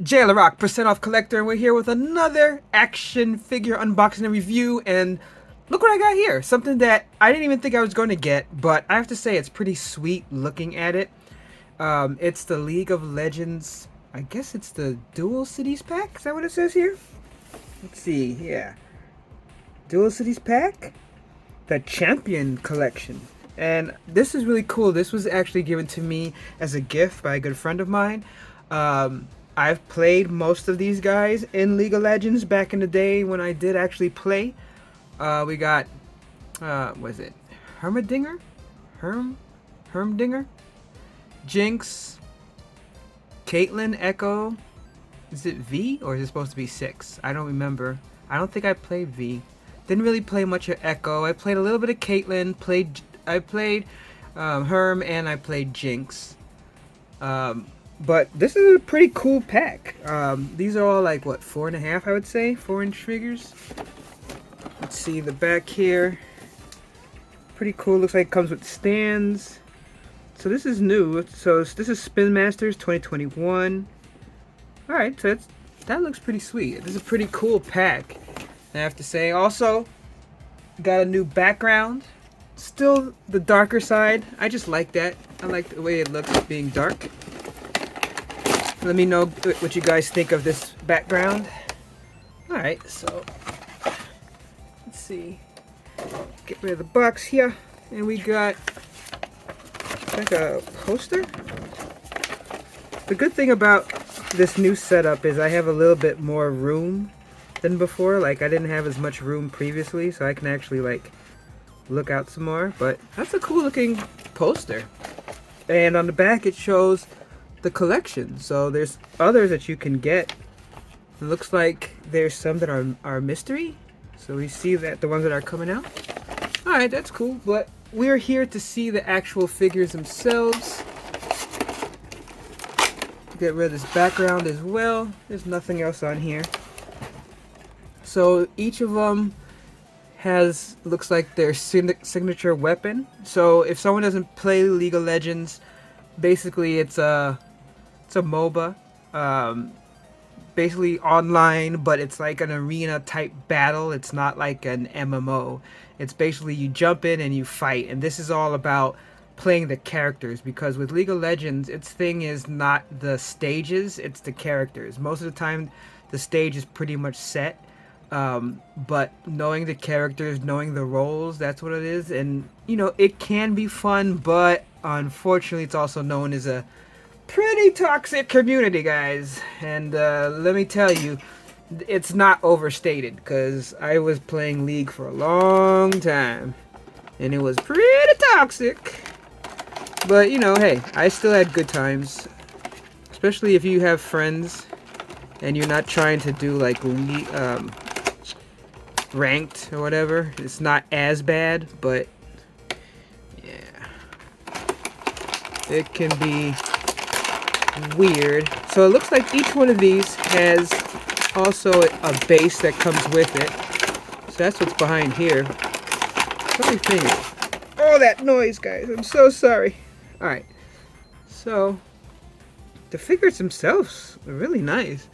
Jailer Rock, percent off collector, and we're here with another action figure unboxing and review. And look what I got here. Something that I didn't even think I was going to get, but I have to say it's pretty sweet looking at it. It's the League of Legends. I guess it's the Dual Cities pack. Is that what it says here? Let's see. Yeah, Dual Cities pack, the Champion collection. And this is really cool. This was actually given to me as a gift by a good friend of mine. I've played most of these guys in League of Legends back in the day when I did actually play. We got, what is it? Hermdinger? Hermdinger? Jinx. Caitlyn, Echo. Is it V or is it supposed to be 6? I don't remember. I don't think I played V. Didn't really play much of Echo. I played a little bit of Caitlyn. I played Herm, and I played Jinx. But this is a pretty cool pack. These are all like, what, 4.5, I would say? 4-inch figures. Let's see the back here. Pretty cool. Looks like it comes with stands. So this is new. So this is Spin Masters 2021. Alright, so that looks pretty sweet. This is a pretty cool pack, I have to say. Also, got a new background. Still the darker side. I just like that. I like the way it looks being dark. Let me know what you guys think of this background. Alright, so let's see. Get rid of the box here. And we got like a poster. The good thing about this new setup is I have a little bit more room than before. Like, I didn't have as much room previously, so I can actually like look out some more. But that's a cool looking poster. And on the back it shows the collection. So there's others that you can get. It looks like there's some that are mystery. So we see that the ones that are coming out. Alright, that's cool. But we're here to see the actual figures themselves. Get rid of this background as well. There's nothing else on here. So each of them has, looks like their signature weapon. So if someone doesn't play League of Legends, basically it's a MOBA, basically online, but it's like an arena type battle. It's not like an MMO. It's basically you jump in and you fight, and this is all about playing the characters, because with League of Legends, its thing is not the stages, it's the characters. Most of the time the stage is pretty much set, but knowing the characters, knowing the roles, that's what it is. And you know, it can be fun, but unfortunately it's also known as a pretty toxic community, guys. And let me tell you, it's not overstated, because I was playing League for a long time and it was pretty toxic. But you know, hey, I still had good times, especially if you have friends and you're not trying to do like ranked or whatever. It's not as bad, but yeah, it can be weird. So it looks like each one of these has also a base that comes with it. So that's what's behind here. Let me think. Oh, that noise, guys. I'm so sorry. Alright. So the figures themselves are really nice.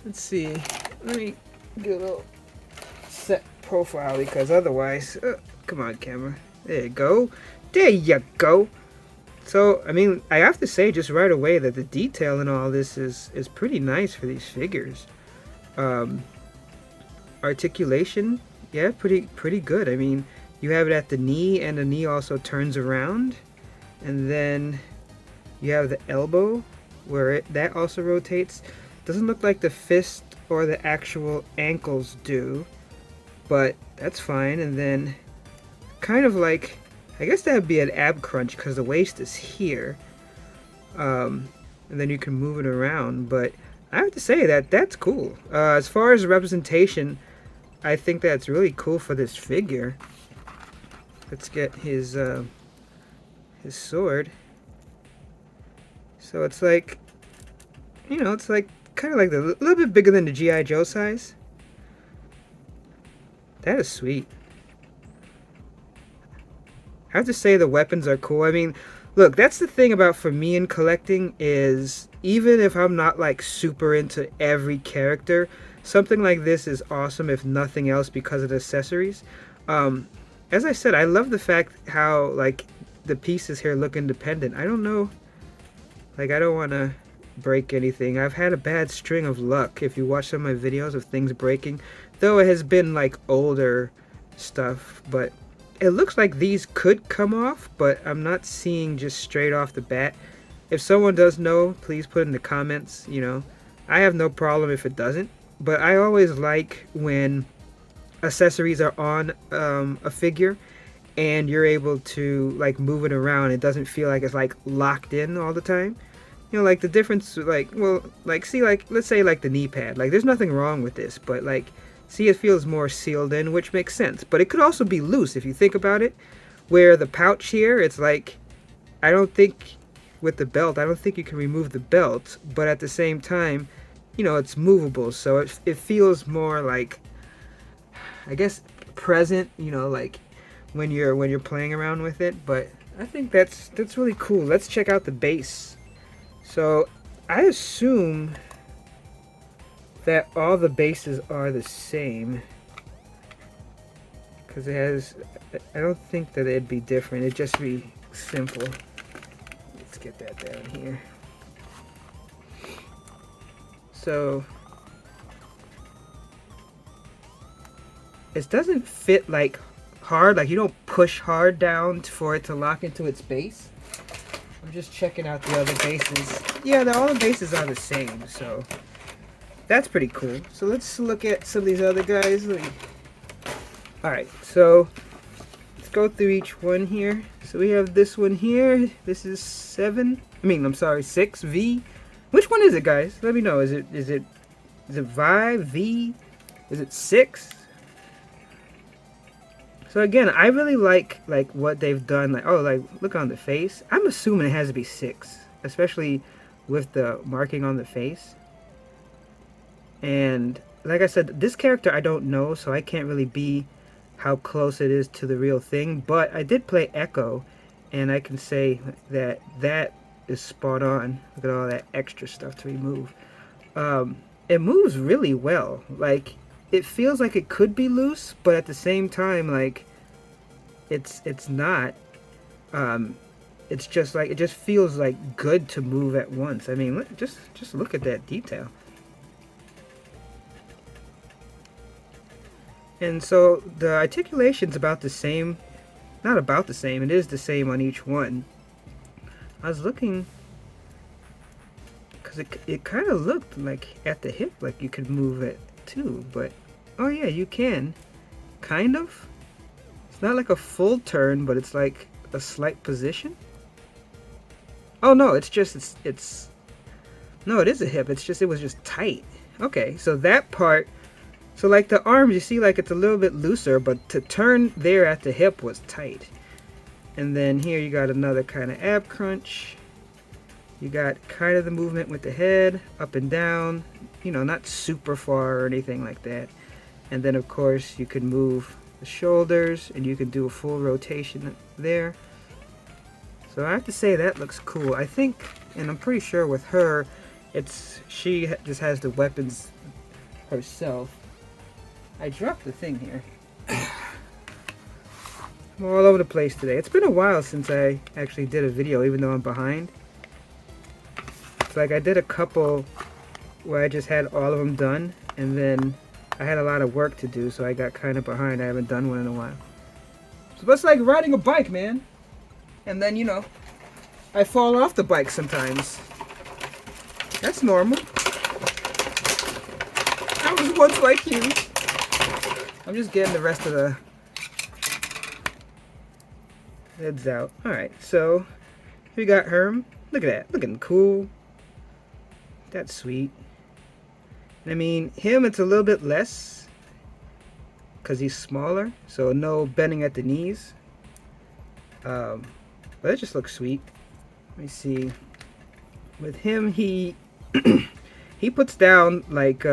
Let's see. Let me get a little set profile, because otherwise... come on, camera. There you go. There you go. So, I mean, I have to say just right away that the detail in all this is pretty nice for these figures. Articulation, yeah, pretty good. I mean, you have it at the knee, and the knee also turns around. And then you have the elbow, where that also rotates. Doesn't look like the fist or the actual ankles do, but that's fine. And then kind of like, I guess that would be an ab crunch, because the waist is here. And then you can move it around. But I have to say that that's cool. As far as representation, I think that's really cool for this figure. Let's get his sword. So it's like, you know, it's like kind of like a little bit bigger than the G.I. Joe size. That is sweet. I have to say the weapons are cool. I mean, Look, that's the thing about for me in collecting is even if I'm not like super into every character, something like this is awesome if nothing else because of the accessories. Um, as I said, I love the fact how like the pieces here look independent. I don't know, like I don't want to break anything. I've had a bad string of luck if you watch some of my videos of things breaking, though it has been like older stuff, but it looks like these could come off, but I'm not seeing just straight off the bat. If someone does know, please put in the comments, you know. I have no problem if it doesn't, but I always like when accessories are on a figure and you're able to like move it around. It doesn't feel like it's like locked in all the time. You know, like the difference, like, well, like, see, like, let's say, like, the knee pad. Like, there's nothing wrong with this, but, like, see, it feels more sealed in, which makes sense. But it could also be loose if you think about it, where the pouch here, it's like, I don't think, with the belt, I don't think you can remove the belt, but at the same time, you know, it's movable, so it feels more like, I guess, present, you know, like, when you're playing around with it, but I think that's really cool. Let's check out the base. So I assume that all the bases are the same because it has, I don't think that it'd be different. It'd just be simple. Let's get that down here. So it doesn't fit like hard, like you don't push hard down for it to lock into its base. I'm just checking out the other bases. Yeah, all the bases are the same, so that's pretty cool. So let's look at some of these other guys. Alright, so let's go through each one here. So we have this one here. This is 7. I'm sorry, 6V. Which one is it, guys? Let me know. Is it 5, V? Is it 6? So again, I really like what they've done. Like, oh, like look on the face. I'm assuming it has to be 6, especially with the marking on the face. And like I said, this character I don't know, so I can't really be how close it is to the real thing. But I did play Echo, and I can say that that is spot on. Look at all that extra stuff to remove. It moves really well. Like, it feels like it could be loose, but at the same time, like, it's not. It's just like, it just feels like good to move at once. I mean, look, just look at that detail. And so the articulation's about the same. Not about the same, it is the same on each one. I was looking, because it kind of looked like at the hip like you could move it too, but oh yeah, you can. Kind of. It's not like a full turn, but it's like a slight position. Oh no, it's just, it's no, it is a hip, it's just, it was just tight. Okay, so that part, so like the arms, you see like it's a little bit looser, but to turn there at the hip was tight. And then here you got another kind of ab crunch. You got kind of the movement with the head, up and down, you know, not super far or anything like that. And then of course you can move the shoulders and you can do a full rotation there. So I have to say that looks cool. I think, and I'm pretty sure with her, she just has the weapons herself. I dropped the thing here. I'm all over the place today. It's been a while since I actually did a video, even though I'm behind. It's like I did a couple where I just had all of them done, and then I had a lot of work to do, so I got kind of behind. I haven't done one in a while. So that's like riding a bike, man. And then, you know, I fall off the bike sometimes. That's normal. I was once like you. I'm just getting the rest of the heads out. Alright, so we got Herm. Look at that. Looking cool. That's sweet. I mean, him, it's a little bit less because he's smaller, so no bending at the knees. But it just looks sweet. Let me see. With him, he he puts down like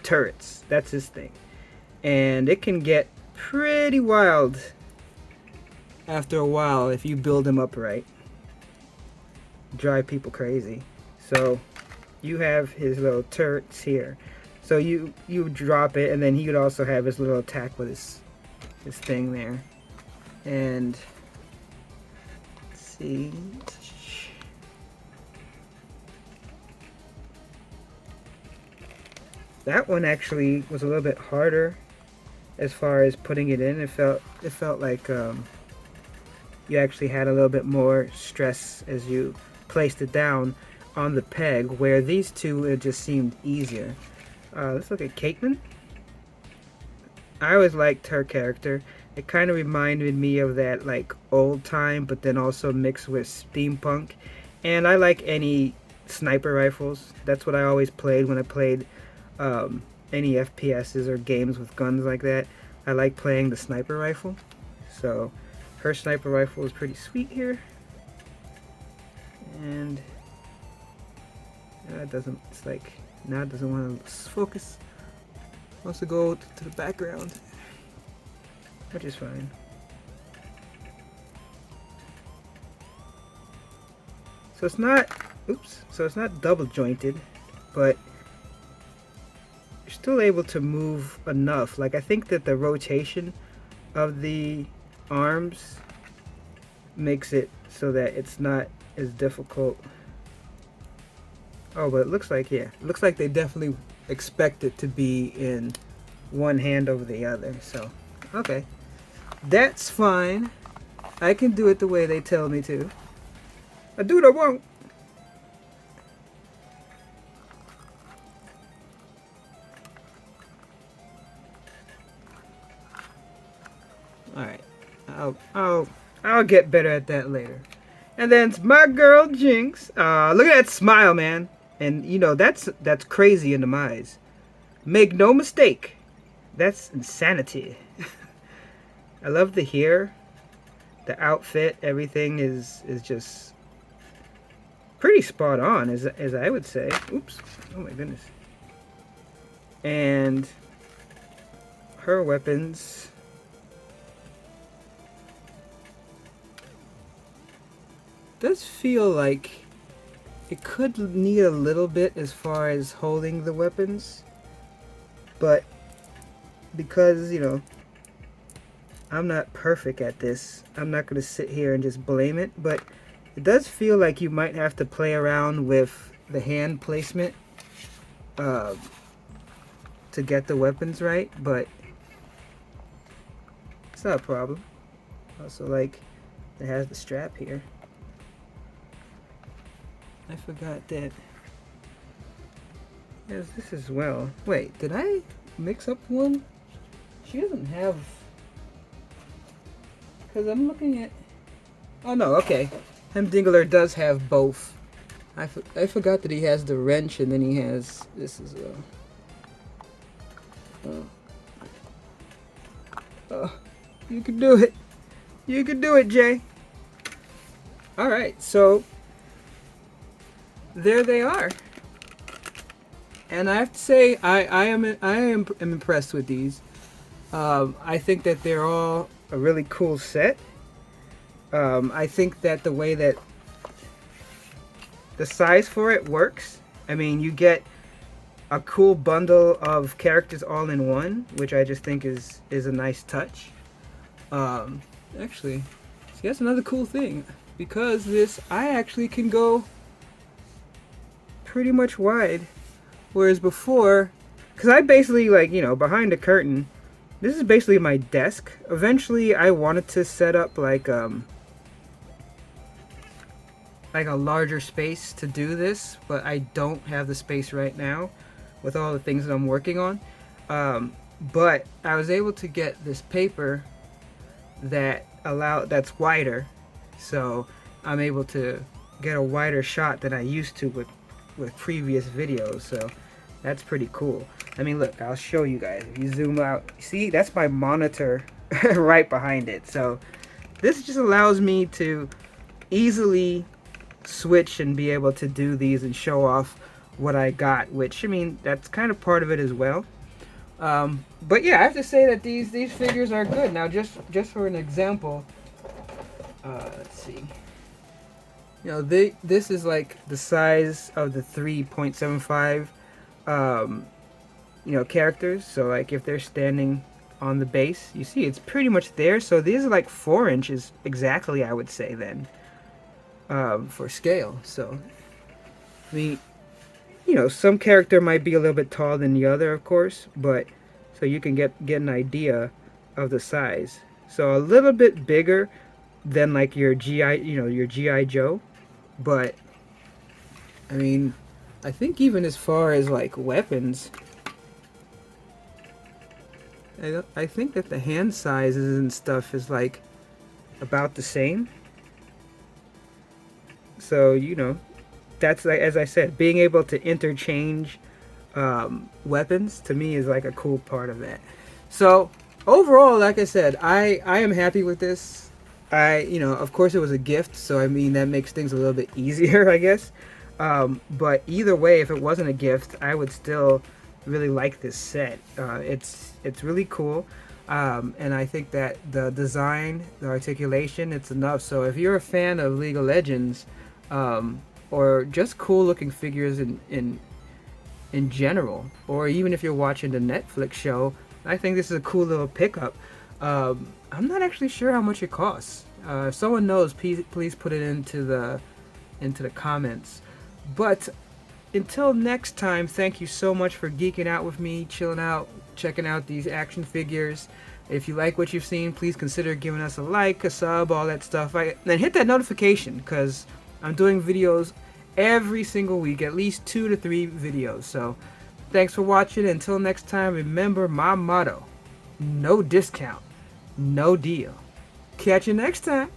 turrets. That's his thing. And it can get pretty wild after a while if you build him up right. drive people crazy. So you have his little turrets here. So you drop it, and then he could also have his little attack with his thing there. And let's see. That one actually was a little bit harder as far as putting it in. It felt like you actually had a little bit more stress as you placed it down on the peg, where these two it just seemed easier. Let's look at Caitlyn. I always liked her character. It kind of reminded me of that like old time, but then also mixed with steampunk. And I like any sniper rifles. That's what I always played when I played any FPSs or games with guns like that. I like playing the sniper rifle. So her sniper rifle is pretty sweet here. And it doesn't, it's like, now it doesn't want to focus. It wants to go to the background, which is fine. So it's not, oops, so it's not double jointed, but you're still able to move enough. Like, I think that the rotation of the arms makes it so that it's not as difficult. Oh, but it looks like, yeah, it looks like they definitely expect it to be in one hand over the other. So, okay, that's fine. I can do it the way they tell me to. I do what I want. Alright. I'll get better at that later. And then it's my girl Jinx. Look at that smile, man. And you know, that's crazy in my eyes. Make no mistake. That's insanity. I love the hair, the outfit, everything is just pretty spot on, as I would say. Oops. Oh my goodness. And her weapons does feel like it could need a little bit as far as holding the weapons, but because, you know, I'm not perfect at this, I'm not going to sit here and just blame it, but it does feel like you might have to play around with the hand placement to get the weapons right, but it's not a problem. Also, like, it has the strap here. I forgot that. Yes, this as well. Wait, did I mix up one? She doesn't have. Because I'm looking at. Oh no, okay. Hemdingler does have both. I forgot that he has the wrench and then he has this as well. Oh, you can do it. You can do it, Jay. Alright, so there they are. And I have to say, I am impressed with these. I think that they're all a really cool set. I think that the way that the size for it works. I mean, you get a cool bundle of characters all in one, which I just think is a nice touch. Actually, see, that's another cool thing. Because this, I actually can go pretty much wide. Whereas before, because I basically, like, you know, behind the curtain, this is basically my desk. Eventually, I wanted to set up like a larger space to do this, but I don't have the space right now with all the things that I'm working on. But I was able to get this paper that's wider, so I'm able to get a wider shot than I used to with previous videos. So that's pretty cool. I mean, look, I'll show you guys. If you zoom out, see, that's my monitor right behind it. So this just allows me to easily switch and be able to do these and show off what I got, which, I mean, that's kind of part of it as well. But yeah, I have to say that these figures are good. Now, just for an example, let's see. this is like the size of the 3.75 um, characters. So like if they're standing on the base, you see it's pretty much there. So these are like 4 inches exactly, I would say then, for scale. So I mean, some character might be a little bit taller than the other, of course, but so you can get an idea of the size. So a little bit bigger than like your GI, your GI Joe, but I mean, I think even as far as like weapons, I think that the hand sizes and stuff is like about the same. So that's like, as I said, being able to interchange weapons to me is like a cool part of that. So overall, like I said, I am happy with this. Of course it was a gift, so I mean that makes things a little bit easier, I guess. But either way, if it wasn't a gift, I would still really like this set. It's really cool. And I think that the design, the articulation, it's enough. So if you're a fan of League of Legends, or just cool looking figures in general, or even if you're watching the Netflix show, I think this is a cool little pickup. I'm not actually sure how much it costs. If someone knows, please put it into the comments. But until next time, thank you so much for geeking out with me, chilling out, checking out these action figures. If you like what you've seen, please consider giving us a like, a sub, all that stuff. And hit that notification, because I'm doing videos every single week, at least 2 to 3 videos. So thanks for watching. Until next time, remember my motto: no discount, no deal. Catch you next time.